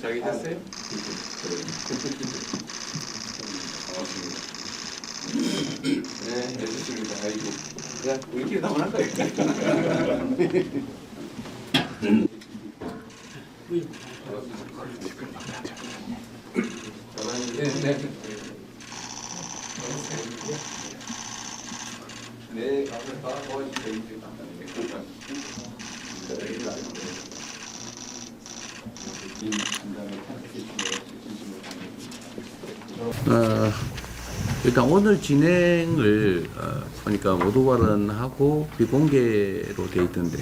잘 계셨어요? 네, 됐습니다. 아이고, 그냥 우리끼리 나만 할 거예요. 네, 가서 다 도와주세요. 이제 일단 오늘 진행을 보니까 모두 발언하고 비공개로 돼 있던데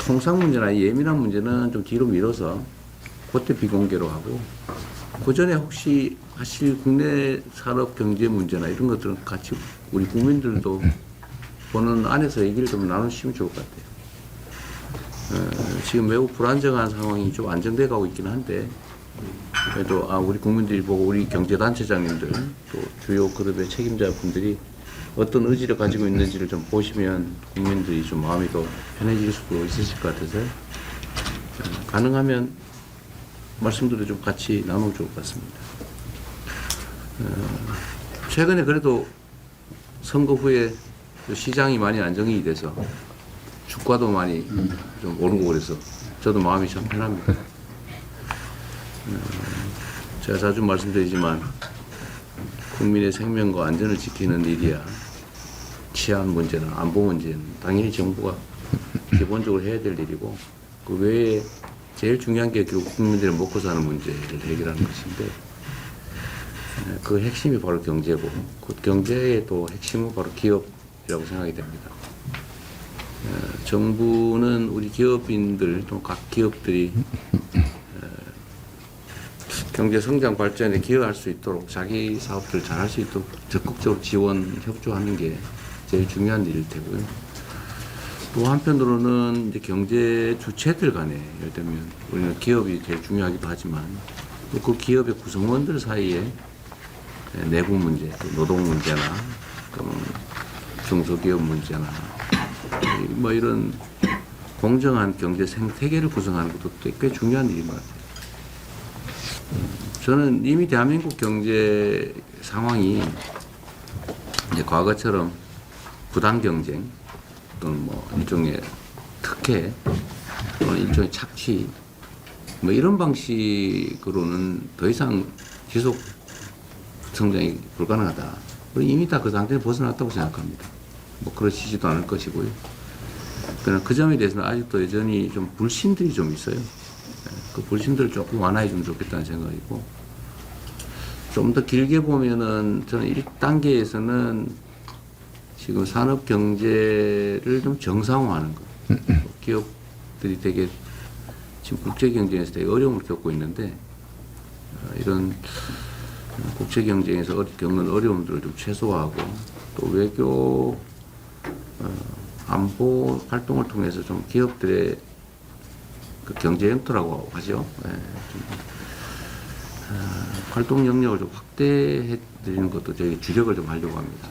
통상 문제나 예민한 문제는 좀 뒤로 미뤄서 그때 비공개로 하고 그 전에 혹시 하실 국내 산업 경제 문제나 이런 것들은 같이 우리 국민들도 보는 안에서 얘기를 좀 나누시면 좋을 것 같아요. 지금 매우 불안정한 상황이 좀 안정돼 가고 있긴 한데 그래도 우리 국민들이 보고 우리 경제단체장님들 또 주요 그룹의 책임자분들이 어떤 의지를 가지고 있는지를 좀 보시면 국민들이 좀 마음이 더 편해질 수도 있으실 것 같아서 가능하면 말씀들을 좀 같이 나누면 좋을 것 같습니다. 최근에 그래도 선거 후에 시장이 많이 안정이 돼서 주가도 많이 좀 오르고 그래서 저도 마음이 참 편합니다. 제가 자주 말씀드리지만 국민의 생명과 안전을 지키는 일이야 치안 문제나 안보 문제는 당연히 정부가 기본적으로 해야 될 일이고 그 외에 제일 중요한 게 결국 국민들이 먹고 사는 문제를 해결하는 것인데 그 핵심이 바로 경제고 그 경제의 또 핵심은 바로 기업이라고 생각이 됩니다. 정부는 우리 기업인들 또 각 기업들이 경제 성장 발전에 기여할 수 있도록 자기 사업들을 잘할 수 있도록 적극적으로 지원, 협조하는 게 제일 중요한 일일 테고요. 또 한편으로는 이제 경제 주체들 간에 예를 들면 우리는 기업이 제일 중요하기도 하지만 또 그 기업의 구성원들 사이에 내부 문제, 또 노동 문제나 중소기업 문제나 뭐 이런 공정한 경제 생태계를 구성하는 것도 꽤 중요한 일인 것 같아요. 저는 이미 대한민국 경제 상황이 이제 과거처럼 부당 경쟁 또는 뭐 일종의 특혜 또는 일종의 착취 뭐 이런 방식으로는 더 이상 지속 성장이 불가능하다. 이미 다 그 상태에 벗어났다고 생각합니다. 뭐 그러시지도 않을 것이고요. 그러나 그 점에 대해서는 아직도 여전히 좀 불신들이 좀 있어요. 그 불신들을 조금 완화해 주면 좋겠다는 생각이고 좀 더 길게 보면은 저는 1단계에서는 지금 산업 경제를 좀 정상화하는 것. 기업들이 되게 지금 국제 경쟁에서 되게 어려움을 겪고 있는데 이런 국제 경쟁에서 겪는 어려움들을 좀 최소화하고 또 외교 안보 활동을 통해서 좀 기업들의 그 경제 영토라고 하죠. 활동 영역을 좀 확대해 드리는 것도 저희 주력을 좀 하려고 합니다.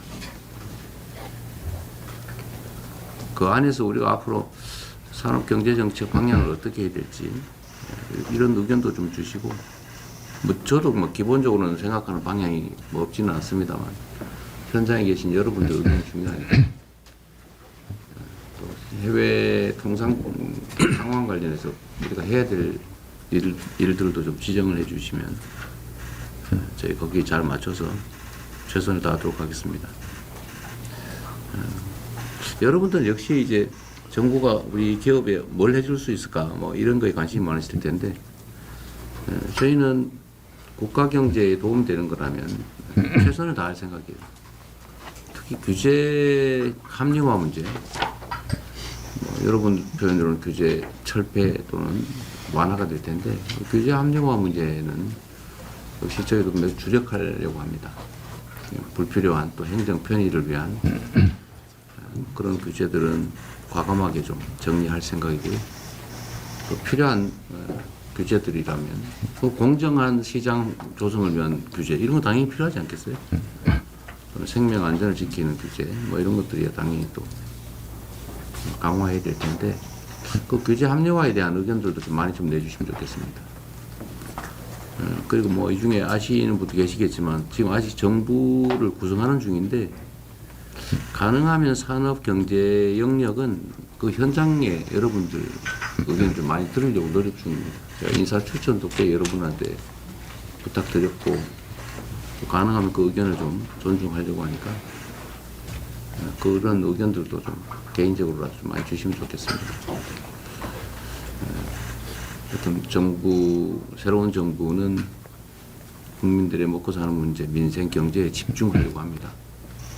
그 안에서 우리가 앞으로 산업 경제 정책 방향을 어떻게 해야 될지 이런 의견도 좀 주시고 뭐 저도 뭐 기본적으로는 생각하는 방향이 뭐 없지는 않습니다만 현장에 계신 여러분들 의견이 중요하니까 또 해외 통상 상황 관련해서 우리가 해야 될 일들도 좀 지정을 해 주시면 저희 거기에 잘 맞춰서 최선을 다하도록 하겠습니다. 여러분들 역시 이제 정부가 우리 기업에 뭘 해줄 수 있을까 뭐 이런 거에 관심이 많으실 텐데 저희는 국가 경제에 도움되는 거라면 최선을 다할 생각이에요. 특히 규제 합리화 문제, 여러분 표현으로는 규제 철폐 또는 완화가 될 텐데 규제 합리화 문제는 역시 저희도 매우 주력하려고 합니다. 불필요한 또 행정 편의를 위한 그런 규제들은 과감하게 좀 정리할 생각이고요. 또 필요한 규제들이라면 공정한 시장 조성을 위한 규제 이런 거 당연히 필요하지 않겠어요? 생명 안전을 지키는 규제 뭐 이런 것들이 당연히 또 강화해야 될 텐데 그 규제 합리화에 대한 의견들도 좀 많이 좀 내주시면 좋겠습니다. 그리고 뭐 이 중에 아시는 분도 계시겠지만 지금 아직 정부를 구성하는 중인데 가능하면 산업 경제 영역은 그 현장에 여러분들 의견 좀 많이 들으려고 노력 중입니다. 제가 인사 추천도 꽤 여러분한테 부탁드렸고 또 가능하면 그 의견을 좀 존중하려고 하니까 그런 의견들도 좀 개인적으로라도 좀 많이 주시면 좋겠습니다. 하여튼 새로운 정부는 국민들의 먹고 사는 문제, 민생 경제에 집중하려고 합니다.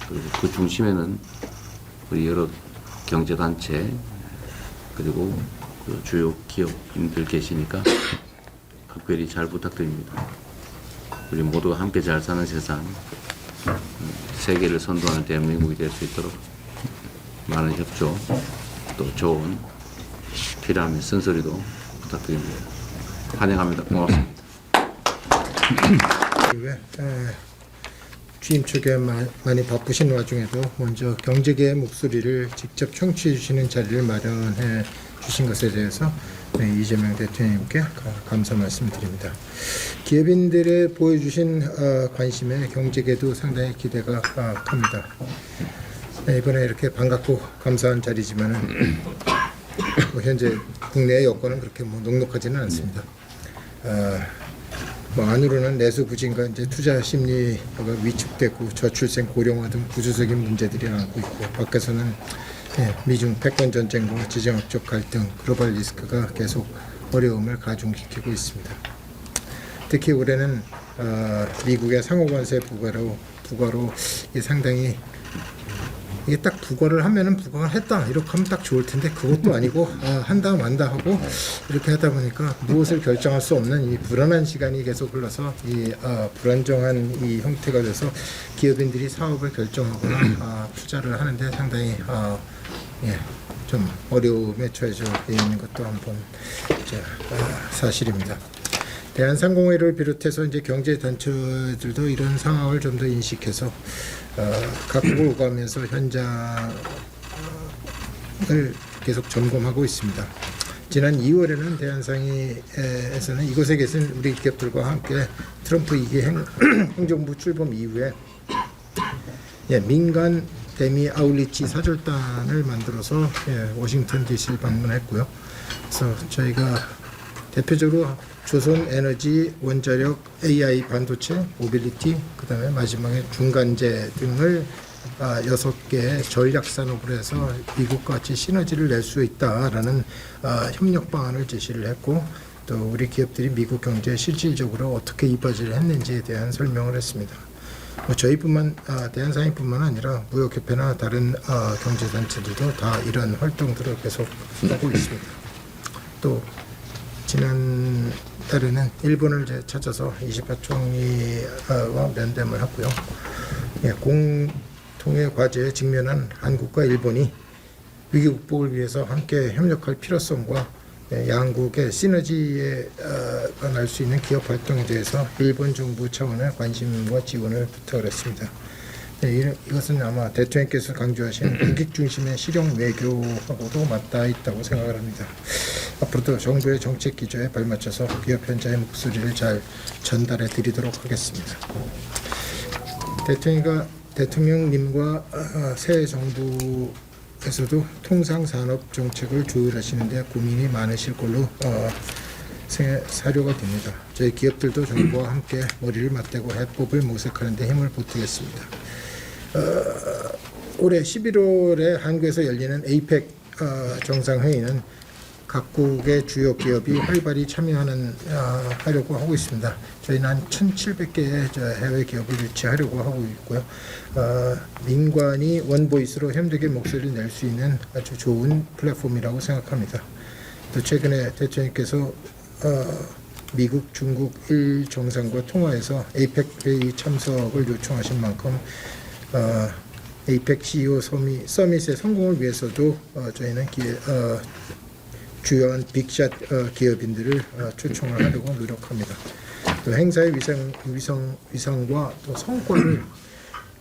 그리고 그 중심에는 우리 여러 경제단체 그리고 그 주요 기업인들 계시니까 각별히 잘 부탁드립니다. 우리 모두가 함께 잘 사는 세상, 세계를 선도하는 대한민국이 될 수 있도록 많은 협조, 또 좋은 필요하면 쓴소리도 부탁드립니다. 환영합니다. 고맙습니다. 취임 초기에 많이 바쁘신 와중에도 먼저 경제계의 목소리를 직접 청취해 주시는 자리를 마련해 주신 것에 대해서 이재명 대통령님께 감사 말씀드립니다. 기업인들의 보여주신 관심에 경제계도 상당히 기대가 큽니다. 이번에 이렇게 반갑고 감사한 자리지만은 현재 국내의 여건은 그렇게 넉넉하지는 않습니다. 안으로는 내수 부진과 이제 투자 심리가 위축되고 저출생 고령화 등 구조적인 문제들이 남고 있고, 밖에서는 미중 패권 전쟁과 지정학적 갈등, 글로벌 리스크가 계속 어려움을 가중시키고 있습니다. 특히 올해는 미국의 상호관세 부과로 이게 상당히 이게 딱 부과를 하면은 부과를 했다 이렇게 하면 딱 좋을 텐데 그것도 아니고 한다 만다 하고 이렇게 하다 보니까 무엇을 결정할 수 없는 이 불안한 시간이 계속 흘러서 이 불안정한 이 형태가 돼서 기업인들이 사업을 결정하거나 투자를 하는데 상당히 좀 어려움에 처해져 있는 것도 한번 사실입니다. 대한상공회를 비롯해서 이제 경제 단체들도 이런 상황을 좀 더 인식해서 각국을 오가면서 현장을 계속 점검하고 있습니다. 지난 2월에는 대한상의에서는 이곳에 계신 우리 기업들과 함께 트럼프 2기 행정부 출범 이후에 민간 대미 아울리치 사절단을 만들어서 워싱턴 DC를 방문했고요. 그래서 저희가 대표적으로 조선 에너지, 원자력, AI 반도체, 모빌리티, 그다음에 마지막에 중간재 등을 6개의 전략 산업으로 해서 미국과 같이 시너지를 낼 수 있다라는 협력 방안을 제시를 했고, 또 우리 기업들이 미국 경제에 실질적으로 어떻게 이바지를 했는지에 대한 설명을 했습니다. 대한상의뿐만 아니라 무역협회나 다른 경제단체들도 다 이런 활동들을 계속 하고 있습니다. 또 지난 달에는 일본을 찾아서 28총리와 면담을 하고요. 공통의 과제에 직면한 한국과 일본이 위기 극복을 위해서 함께 협력할 필요성과 양국의 시너지가 날 수 있는 기업 활동에 대해서 일본 정부 차원의 관심과 지원을 부탁을 했습니다. 이것은 아마 대통령께서 강조하신 국익 중심의 실용 외교하고도 맞닿아 있다고 생각을 합니다. 앞으로도 정부의 정책 기조에 발맞춰서 기업 현장의 목소리를 잘 전달해 드리도록 하겠습니다. 대통령님과 새 정부에서도 통상산업 정책을 조율하시는데 고민이 많으실 걸로 사료가 됩니다. 저희 기업들도 정부와 함께 머리를 맞대고 해법을 모색하는 데 힘을 보태겠습니다. 올해 11월에 한국에서 열리는 에이펙 정상회의는 각국의 주요 기업이 활발히 하려고 하고 있습니다. 저희는 한 1,700개의 해외 기업을 유치하려고 하고 있고요. 민관이 원보이스로 협력의 목소리를 낼 수 있는 아주 좋은 플랫폼이라고 생각합니다. 또 최근에 대통령께서 미국, 중국, 일 정상과 통화해서 에이펙 회의 참석을 요청하신 만큼 에이펙 CEO 서밋의 성공을 위해서도 저희는 주요한 빅샷 기업인들을 초청을 하려고 노력합니다. 또 행사의 위상과 또 성과를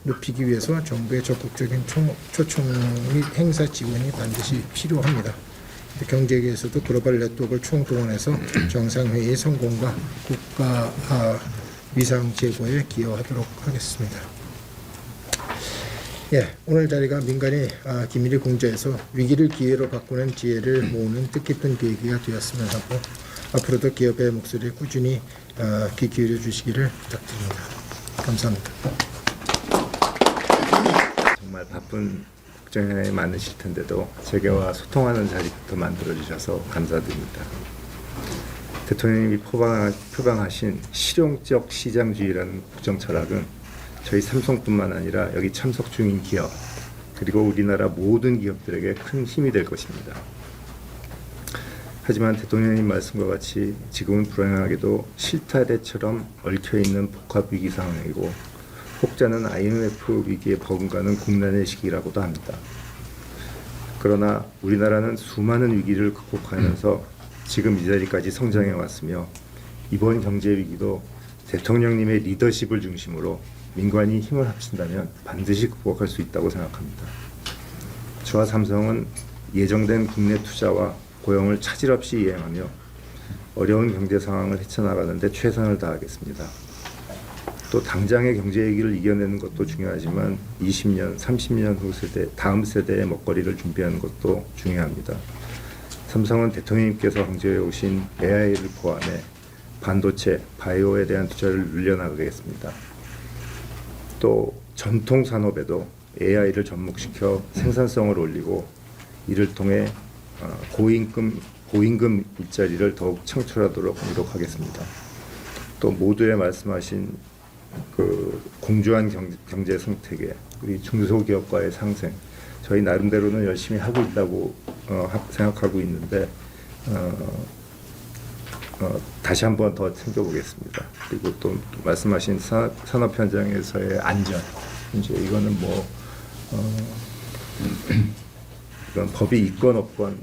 높이기 위해서 정부의 적극적인 초청 및 행사 지원이 반드시 필요합니다. 경제계에서도 글로벌 네트워크를 총동원해서 정상회의 성공과 국가 위상 제고에 기여하도록 하겠습니다. 예, 오늘 자리가 민간이 기밀을 공개해서 위기를 기회로 바꾸는 지혜를 모으는 뜻깊은 계기가 되었으면 하고 앞으로도 기업의 목소리에 꾸준히 귀 기울여 주시기를 부탁드립니다. 감사합니다. 정말 바쁜 국정현안이 많으실 텐데도 재계와 소통하는 자리부터 만들어주셔서 감사드립니다. 대통령님이 표방하신 실용적 시장주의라는 국정 철학은 저희 삼성뿐만 아니라 여기 참석 중인 기업 그리고 우리나라 모든 기업들에게 큰 힘이 될 것입니다. 하지만 대통령님 말씀과 같이 지금은 불행하게도 실타래처럼 얽혀있는 복합위기 상황이고 혹자는 IMF 위기에 버금가는 국난의 시기라고도 합니다. 그러나 우리나라는 수많은 위기를 극복하면서 지금 이 자리까지 성장해 왔으며 이번 경제 위기도 대통령님의 리더십을 중심으로 민관이 힘을 합친다면 반드시 극복할 수 있다고 생각합니다. 저와 삼성은 예정된 국내 투자와 고용을 차질 없이 이행하며 어려운 경제 상황을 헤쳐나가는 데 최선을 다하겠습니다. 또 당장의 경제 위기를 이겨내는 것도 중요하지만 20년, 30년 후 세대, 다음 세대의 먹거리를 준비하는 것도 중요합니다. 삼성은 대통령님께서 강조해 오신 AI를 포함해 반도체, 바이오에 대한 투자를 늘려나가겠습니다. 또 전통 산업에도 AI를 접목시켜 생산성을 올리고 이를 통해 고임금 일자리를 더욱 창출하도록 노력하겠습니다. 또 모두에 말씀하신 그 공조한 경제 생태계, 우리 중소기업과의 상생, 저희 나름대로는 열심히 하고 있다고 생각하고 있는데 다시 한번 더 챙겨보겠습니다. 그리고 또 말씀하신 산업 현장에서의 안전, 이제 이거는 이건 법이 있건 없건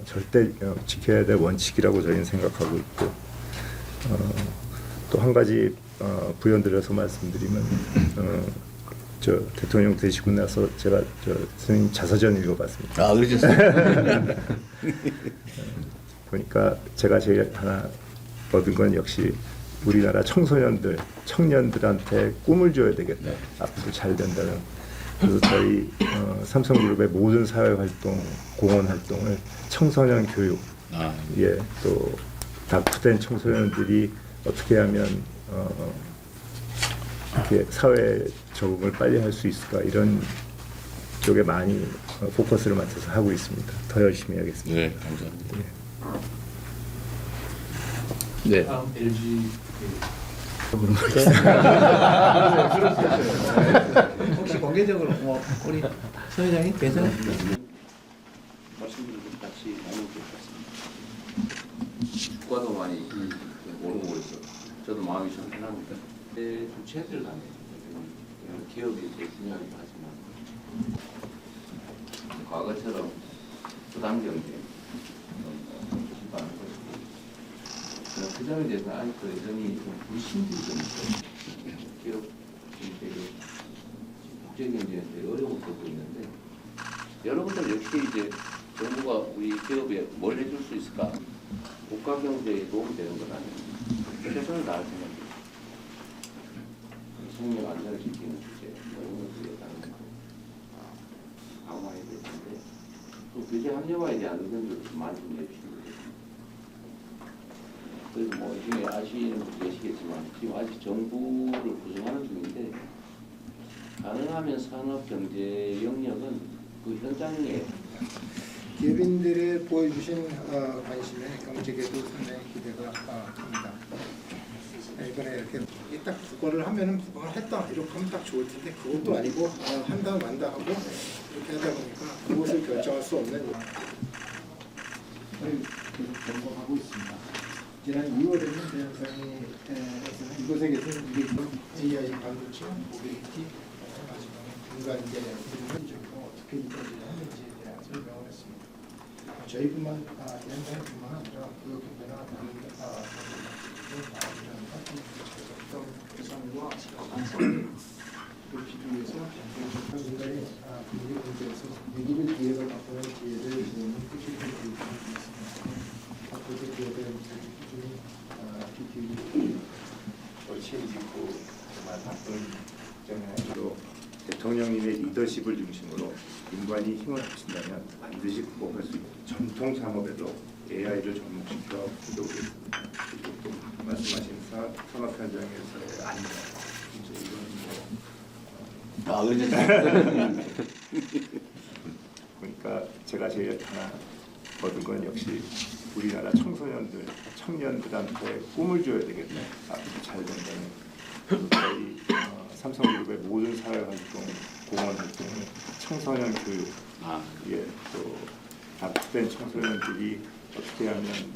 절대 지켜야 될 원칙이라고 저희는 생각하고 있고 또 한 가지 부연드려서 말씀드리면 저 대통령 되시고 나서 제가 선생님 자서전 읽어봤습니다. 아, 그러셨어요? 보니까 제가 제일 하나 얻은 건 역시 우리나라 청년들한테 꿈을 줘야 되겠다. 네. 앞으로 잘 된다는. 그래서 저희 삼성그룹의 모든 사회활동, 공헌활동을 청소년 교육, 예, 또 낙후된 청소년들이 어떻게 하면 이렇게 사회 적응을 빨리 할 수 있을까 이런 쪽에 많이 포커스를 맞춰서 하고 있습니다. 더 열심히 하겠습니다. 네, 감사합니다. 네. 다음 LG 혹시 공개적으로 우리 서 회장님 괜찮아요? 말씀드린 것 같이 나누는 것 같습니다. 주가도 많이 오르고 있어. 저도 마음이 좀 편합니다. 주체들 간에 기업이 제일 중요하긴 하지만 과거처럼 부당 경쟁 심판하는 것이고 그 점에 대해서 아직도 여전히 좀 불신들이 좀 있어요. 기업 국제 경제에 어려움을 겪고 있는데 여러분들 역시 이제 정부가 우리 기업에 뭘 해줄 수 있을까? 국가 경제에 도움이 되는 건 아니에요. 최선을 다할 생각입니다. 생명 안전을 지키는 주제, 이런 것들에 따른 강화해야 될 텐데 또 규제 합리화에 대한 의견들도 많이 좀 내주시면 되겠습니다. 그래서 이 중에 아시는 분도 계시겠지만 지금 아직 정부를 구성하는 중인데 가능하면 산업 경제 영역은 그 현장에 기업인들이 보여주신 관심에 경제계도 상당히 기대가 합니다. 이번에 이렇게 딱 국어를 하면은 국어를 했다 이렇게 하면 딱 좋을 텐데 그것도 아니고 한다 만다 하고 이렇게 하다 보니까 그것을 결정할 수 없는 계속 점검하고 있습니다. 지난 2월에는 대한상이 이곳에 계신 AI 반도체, 모빌리티, 마지막에 인간계 어떻게 이루어지냐 하는지에 대한 설명을 했습니다. 저희뿐만 대한상뿐만 아니라 기업인들이나 다른 높이기 위해서 적합 인간이 분리 문제에서 위기를 기회로 바꾸는 기회를 주는 뜻깊은 교육을 하고 있습니다. 앞으로도 기업의 꾸준히 기기를 책임지고 정말 바쁜 국정에도 대통령님의 리더십을 중심으로 민관이 힘을 합친다면 반드시 극복할 수 있는 전통 산업에도 AI를 접목시켜 보도록겠습니다. 그리고 또 말씀하신 산업 현장에서의 안전, 이제 이건 뭐 그러니까 제가 제일 하나 얻은 건 역시 우리나라 청소년들, 청년들한테 꿈을 줘야 되겠네. 앞으로 잘 된다면. 저희 삼성그룹의 모든 사회활동, 공헌활동은 청소년 교육, 또 낙후된 청소년들이 어떻게 하면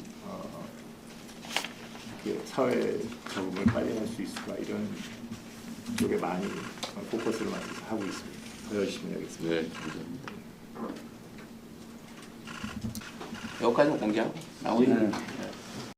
이렇게 사회 적응을 빨리 할 수 있을까 이런 쪽에 많이 포커스를 맞춰서 하고 있습니다. 더 열심히 하겠습니다. 네, 감사합니다. 여기까지만 공개하고 나머지는